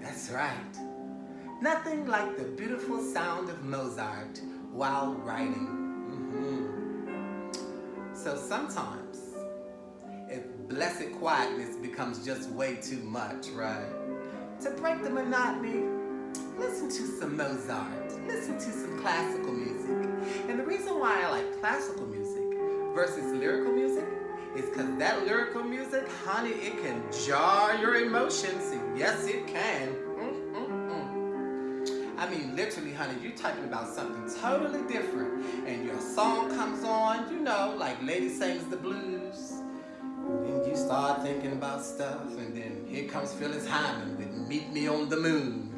That's right. Nothing like the beautiful sound of Mozart while writing. So sometimes, if blessed quietness becomes just way too much, right? To break the monotony, listen to some Mozart, listen to some classical music. And the reason why I like classical music versus lyrical music is because that lyrical music, honey, it can jar your emotions. Yes, it can. I mean, literally, honey, you're talking about something totally different, and your song comes on, you know, like Lady Sings the Blues. And then you start thinking about stuff, and then here comes Phyllis Hyman with Meet Me on the Moon.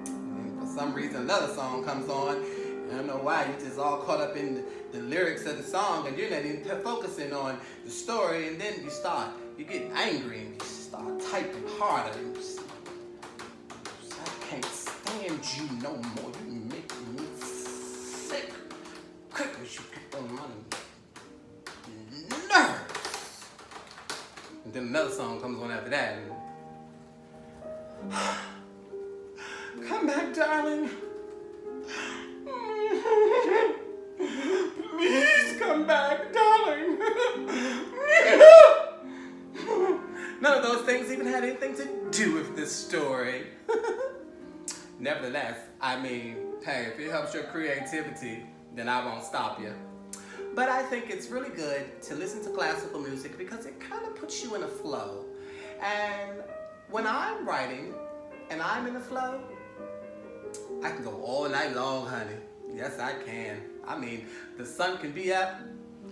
And for some reason, another song comes on. I don't know why, you're just all caught up in the lyrics of the song, and you're not even focusing on the story, and then you get angry, and you start typing harder, and I can't stand you no more. You make me sick. Quick as you get on my nerves. And then another song comes on after that. And come back, darling. Please come back, darling. None of those things even had anything to do with this story. Nevertheless, I mean, hey, if it helps your creativity, then I won't stop you. But I think it's really good to listen to classical music because it kind of puts you in a flow. And when I'm writing and I'm in the flow, I can go all night long, honey. Yes, I can. I mean, the sun can be up,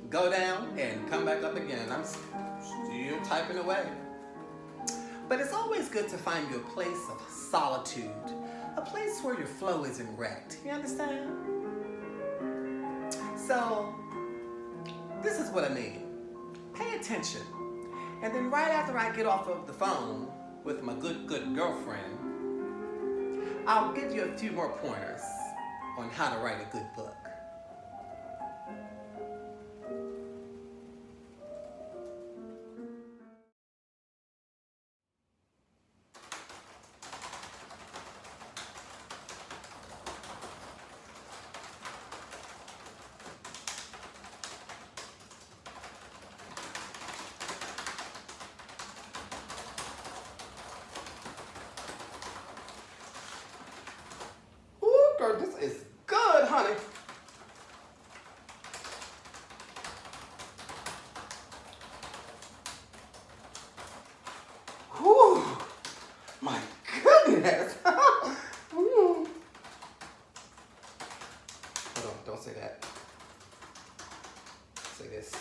go down, and come back up again. I'm still typing away. But it's always good to find you a place of solitude, a place where your flow isn't wrecked. You understand? So, this is what I mean. Pay attention. And then right after I get off of the phone with my good girlfriend, I'll give you a few more pointers on how to write a good book. Girl, this is good, honey. Whew, my goodness. Hold on, don't say that. Say this.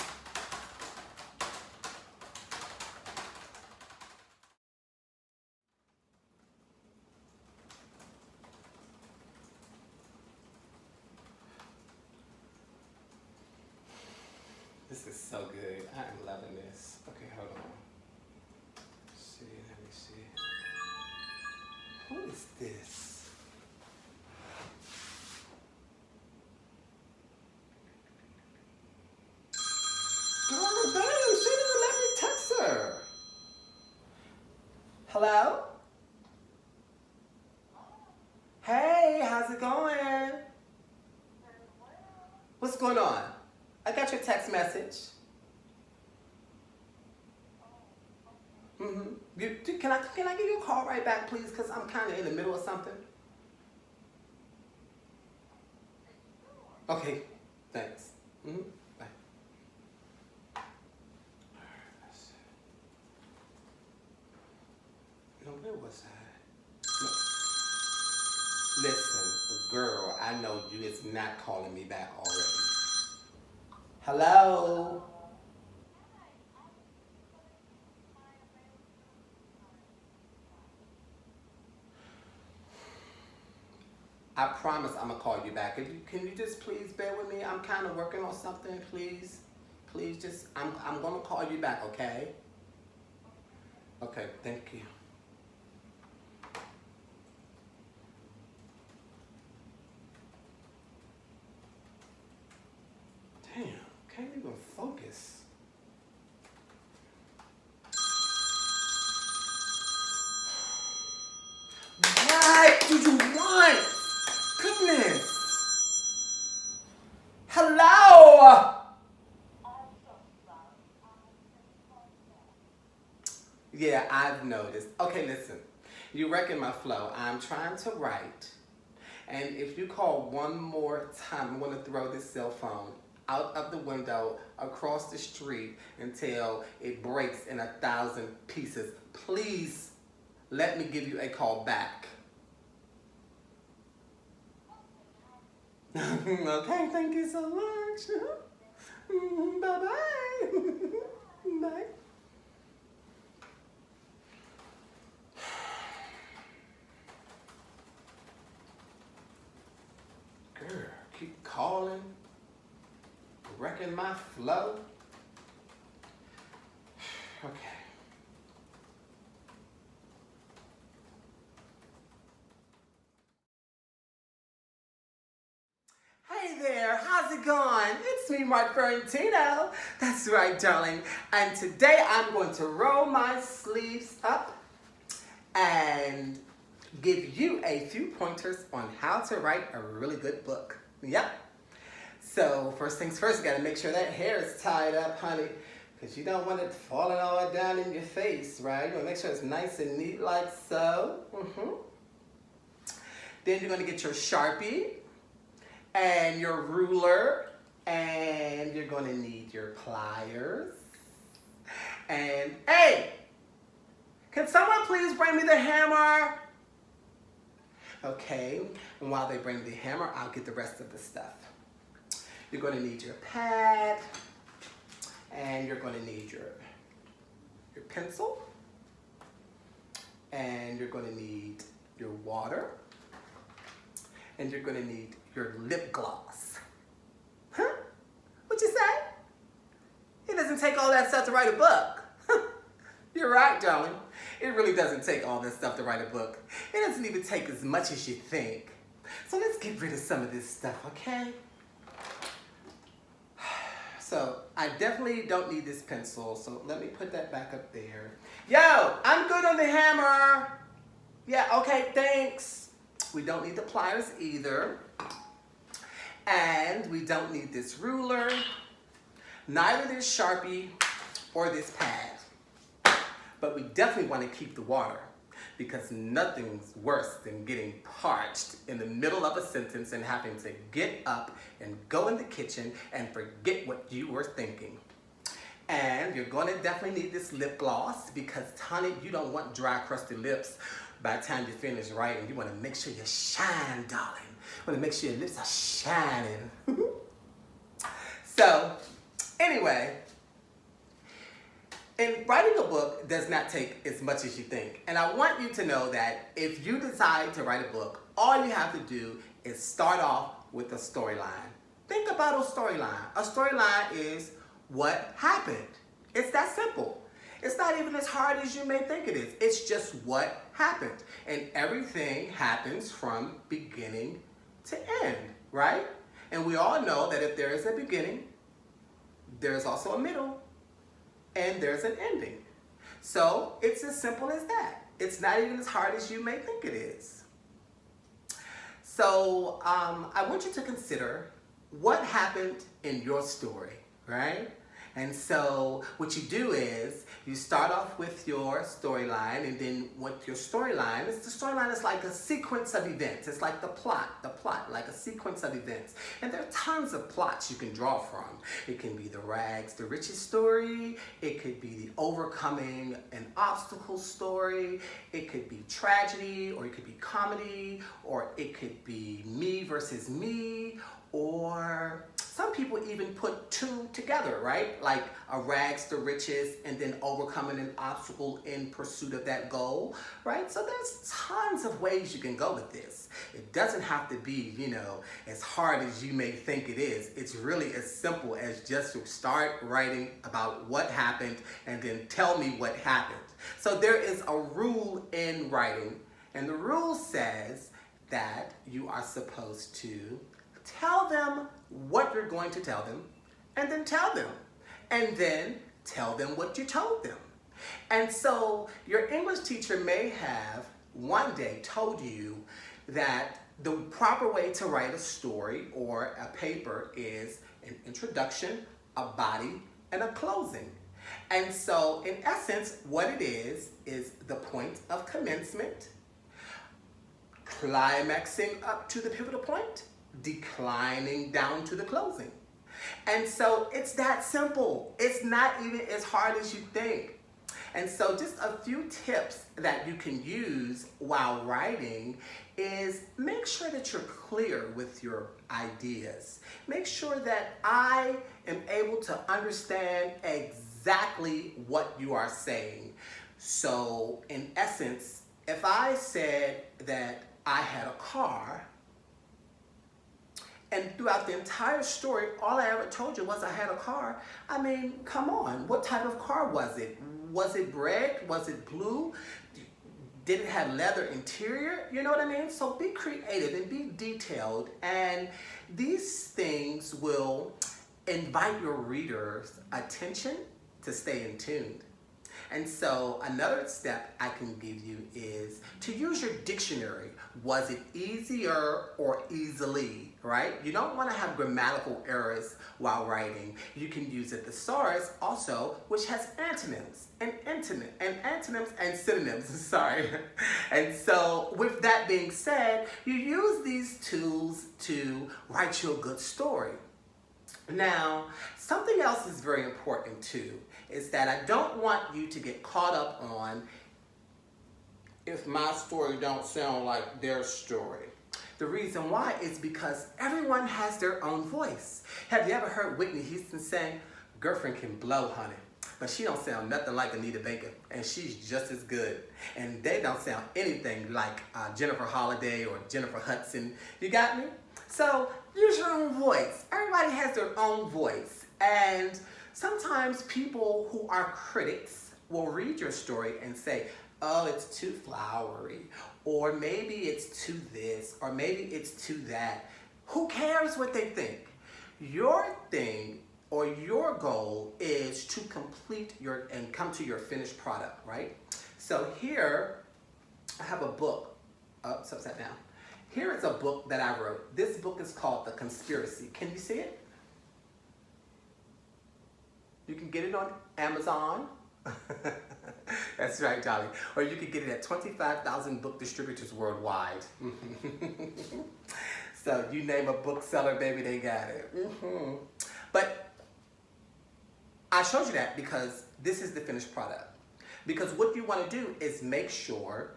This is so good. I am loving this. Okay, hold on. Let me see. Who is this? Girl, damn, she didn't let me text her. Hello? Hey, how's it going? What's going on? I got your text message. Can I give you a call right back, please? Because I'm kind of in the middle of something. Okay, thanks. Bye. No, where was I? No. Listen, girl, I know you is not calling me back already. Hello? I promise I'm gonna call you back. Can you just please bear with me? I'm kind of working on something, please. Please just, I'm gonna call you back, okay? Okay, thank you. Damn, can't even focus. What do you want? Goodness. Hello. Yeah, I've noticed. Okay, listen. You reckon my flow. I'm trying to write. And if you call one more time, I'm going to throw this cell phone out of the window across the street until it breaks in 1,000 pieces. Please let me give you a call back. Okay, thank you so much. Bye-bye. Bye. Girl, keep calling, wrecking my flow. Okay. Hey there, how's it going? It's me, Mark Farentino. That's right, darling. And today I'm going to roll my sleeves up and give you a few pointers on how to write a really good book. Yep. So first things first, you gotta make sure that hair is tied up, honey, because you don't want it falling all down in your face, right? You wanna make sure it's nice and neat like so. Then you're gonna get your Sharpie and your ruler, and you're gonna need your pliers. And hey, can someone please bring me the hammer? Okay, and while they bring the hammer, I'll get the rest of the stuff. You're gonna need your pad, and you're gonna need your pencil, and you're gonna need your water, and you're gonna need your lip gloss. Huh? What you say? It doesn't take all that stuff to write a book. You're right, darling. It really doesn't take all this stuff to write a book. It doesn't even take as much as you think. So let's get rid of some of this stuff, okay? So I definitely don't need this pencil, so let me put that back up there. Yo, I'm good on the hammer. Yeah, okay, thanks. We don't need the pliers either. And we don't need this ruler, neither this Sharpie or this pad. But we definitely want to keep the water, because nothing's worse than getting parched in the middle of a sentence and having to get up and go in the kitchen and forget what you were thinking. And you're going to definitely need this lip gloss, because, honey, you don't want dry, crusty lips by the time you finish writing. You want to make sure you shine, darling. You want to make sure your lips are shining. So, anyway, and writing a book does not take as much as you think. And I want you to know that if you decide to write a book, all you have to do is start off with a storyline. Think about a storyline. A storyline is what happened. It's that simple. It's not even as hard as you may think it is. It's just what happened. And everything happens from beginning to end, right? And we all know that if there is a beginning, there's also a middle, and there's an ending. So it's as simple as that. It's not even as hard as you may think it is. So I want you to consider what happened in your story, right? And so what you do is you start off with your storyline, and then what your storyline is, the storyline is like a sequence of events. It's like the plot, like a sequence of events. And there are tons of plots you can draw from. It can be the rags to riches story. It could be the overcoming an obstacle story. It could be tragedy, or it could be comedy, or it could be me versus me, or some people even put two together, right? Like a rags to riches and then overcoming an obstacle in pursuit of that goal, right? So there's tons of ways you can go with this. It doesn't have to be, as hard as you may think it is. It's really as simple as just to start writing about what happened and then tell me what happened. So there is a rule in writing, and the rule says that you are supposed to tell them what you're going to tell them, and then tell them, and then tell them what you told them. And so your English teacher may have one day told you that the proper way to write a story or a paper is an introduction, a body, and a closing. And so, in essence, what it is the point of commencement, climaxing up to the pivotal point, declining down to the closing. And so it's that simple. It's not even as hard as you think. And so just a few tips that you can use while writing is make sure that you're clear with your ideas. Make sure that I am able to understand exactly what you are saying. So in essence, if I said that I had a car, and throughout the entire story, all I ever told you was I had a car. I mean, come on, what type of car was it? Was it red? Was it blue? Did it have leather interior? You know what I mean? So be creative and be detailed, and these things will invite your reader's attention to stay in tune. And so another step I can give you is to use your dictionary. Was it easier or easily, right? You don't want to have grammatical errors while writing. You can use a thesaurus also, which has antonyms and antonyms and synonyms, sorry. And so with that being said, you use these tools to write you a good story. Now, something else is very important too, is that I don't want you to get caught up on if my story don't sound like their story. The reason why is because everyone has their own voice. Have you ever heard Whitney Houston saying, "Girlfriend can blow, honey, but she don't sound nothing like Anita Baker, and she's just as good." And they don't sound anything like Jennifer Holliday or Jennifer Hudson. You got me? So use your own voice. Everybody has their own voice. And sometimes people who are critics will read your story and say, "Oh, it's too flowery," or maybe it's too this, or maybe it's too that. Who cares what they think? Your thing or your goal is to complete your and come to your finished product, right? So here I have a book. Oh, it's upside down. Here is a book that I wrote. This book is called The Conspiracy. Can you see it? You can get it on Amazon. That's right, Dolly. Or you can get it at 25,000 book distributors worldwide. So you name a bookseller, baby, they got it. But I showed you that because this is the finished product. Because what you want to do is make sure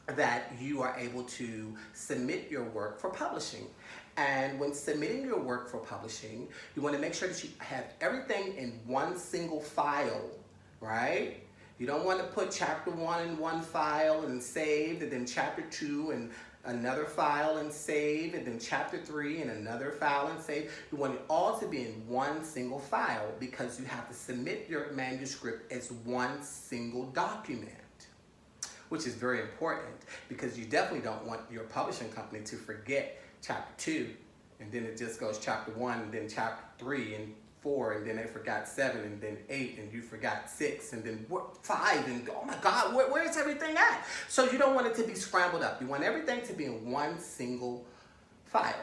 that you are able to submit your work for publishing. And when submitting your work for publishing, you want to make sure that you have everything in one single file, right? You don't want to put chapter 1 in one file and saved, and then chapter 2 in another file and saved, and then chapter 3 in another file and saved. You want it all to be in one single file because you have to submit your manuscript as one single document, which is very important because you definitely don't want your publishing company to forget chapter 2, and then it just goes chapter 1, and then chapter 3 and 4, and then they forgot 7, and then 8, and you forgot 6, and then 5, and oh my God, where's everything at? So you don't want it to be scrambled up. You want everything to be in one single file.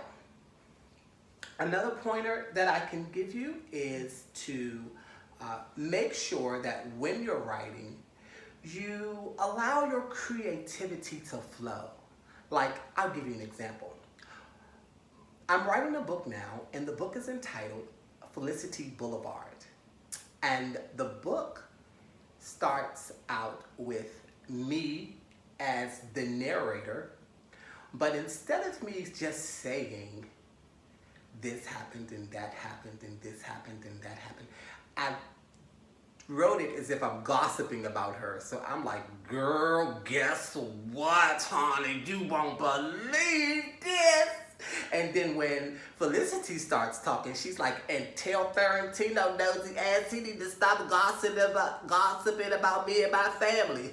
Another pointer that I can give you is to make sure that when you're writing, you allow your creativity to flow. Like, I'll give you an example. I'm writing a book now, and the book is entitled Felicity Boulevard. And the book starts out with me as the narrator, but instead of me just saying, this happened, and that happened, and this happened, and that happened, I wrote it as if I'm gossiping about her. So I'm like, girl, guess what, honey? You won't believe this. And then when Felicity starts talking, she's like, and tell Farentino nosy ass he need to stop gossiping about me and my family.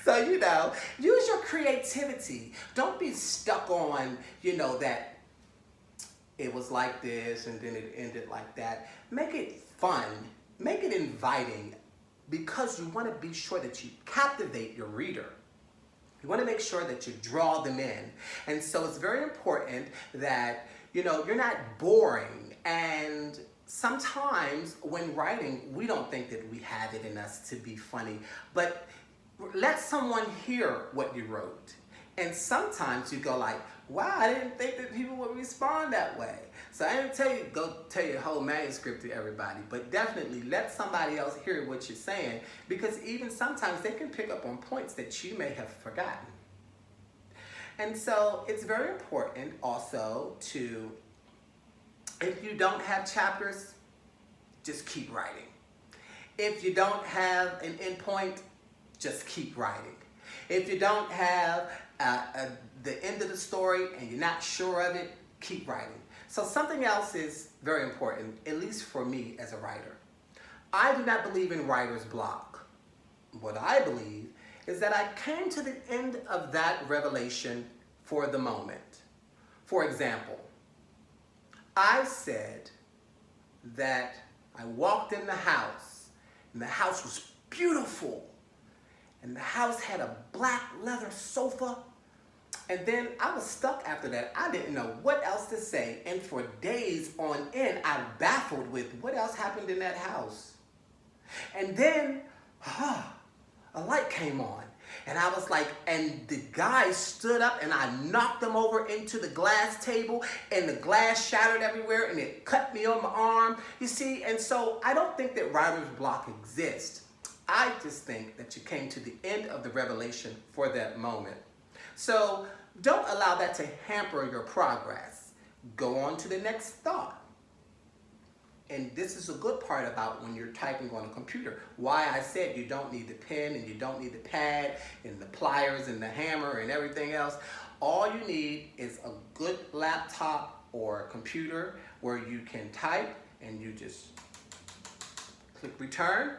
So, you know, use your creativity. Don't be stuck on, you know, that it was like this and then it ended like that. Make it fun. Make it inviting because you want to be sure that you captivate your reader. You want to make sure that you draw them in. And so it's very important that, you're not boring. And sometimes when writing, we don't think that we have it in us to be funny, but let someone hear what you wrote. And sometimes you go like, wow, I didn't think that people would respond that way. So I didn't go tell your whole manuscript to everybody, but definitely let somebody else hear what you're saying, because even sometimes they can pick up on points that you may have forgotten. And so it's very important also to, if you don't have chapters, just keep writing. If you don't have an end point, just keep writing. If you don't have the end of the story and you're not sure of it, keep writing. So something else is very important, at least for me as a writer. I do not believe in writer's block. What I believe is that I came to the end of that revelation for the moment. For example, I said that I walked in the house and the house was beautiful. And the house had a black leather sofa. And then I was stuck after that. I didn't know what else to say. And for days on end, I baffled with what else happened in that house. And then, a light came on. And I was like, and the guy stood up and I knocked him over into the glass table and the glass shattered everywhere and it cut me on my arm. You see, and so I don't think that writer's block exists. I just think that you came to the end of the revelation for that moment. So don't allow that to hamper your progress. Go on to the next thought. And this is a good part about when you're typing on a computer. Why I said you don't need the pen and you don't need the pad and the pliers and the hammer and everything else. All you need is a good laptop or computer where you can type and you just click return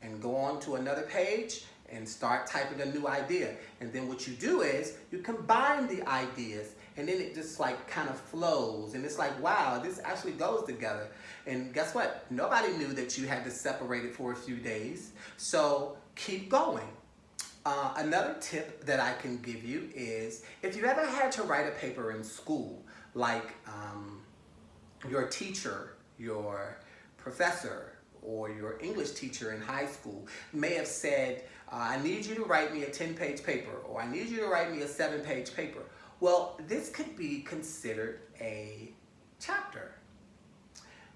and go on to another page and start typing a new idea. And then what you do is you combine the ideas and then it just like kind of flows. And it's like, wow, this actually goes together. And guess what? Nobody knew that you had to separate it for a few days. So keep going. Another tip that I can give you is if you ever had to write a paper in school, like your teacher, your professor, or your English teacher in high school may have said, I need you to write me a 10-page paper, or I need you to write me a 7-page paper. Well, this could be considered a chapter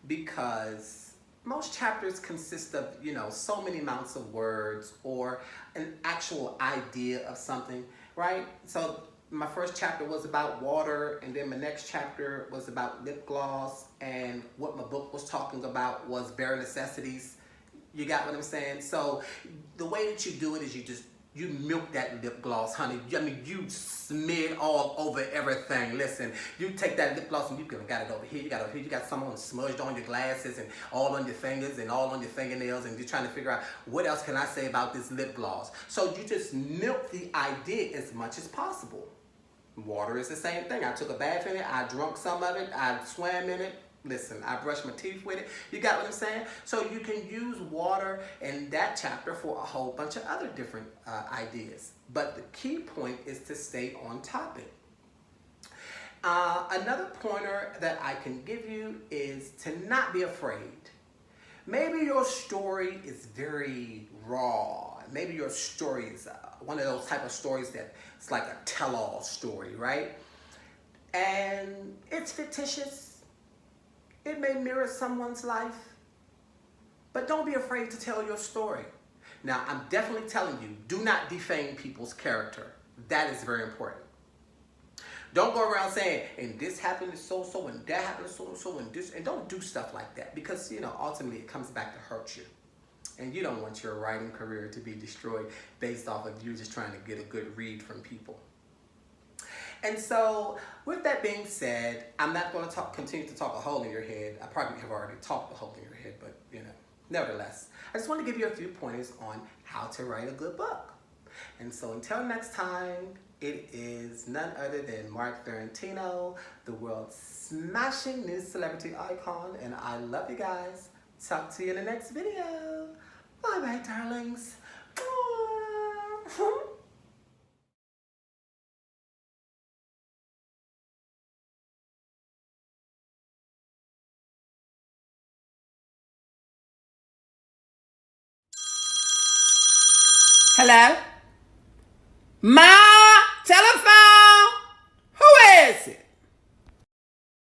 because most chapters consist of, so many amounts of words or an actual idea of something, right? So my first chapter was about water, and then my next chapter was about lip gloss, and what my book was talking about was bare necessities. You got what I'm saying? So the way that you do it is you milk that lip gloss, honey. I mean, you smear it all over everything. Listen, you take that lip gloss and you got it over here, you got it over here, you got some on smudged on your glasses and all on your fingers and all on your fingernails, and you're trying to figure out what else can I say about this lip gloss. So you just milk the idea as much as possible. Water is the same thing. I took a bath in it, I drank some of it, I swam in it. Listen, I brushed my teeth with it. You got what I'm saying? So you can use water in that chapter for a whole bunch of other different ideas. But the key point is to stay on topic. Another pointer that I can give you is to not be afraid. Maybe your story is very raw. Maybe your story is one of those type of stories that it's like a tell-all story, right? And it's fictitious. It may mirror someone's life, but don't be afraid to tell your story. Now, I'm definitely telling you, do not defame people's character. That is very important. Don't go around saying, and this happened to so-so, and that happened to so-so, and this, and don't do stuff like that, because, ultimately it comes back to hurt you. And you don't want your writing career to be destroyed based off of you just trying to get a good read from people. And so, with that being said, I'm not going to continue to talk a hole in your head. I probably have already talked a hole in your head, but nevertheless, I just want to give you a few pointers on how to write a good book. And so, until next time, it is none other than Mark Farentino, the world's smashing new celebrity icon, and I love you guys. Talk to you in the next video. Bye bye, darlings. Hello? Ma, telephone? Who is it?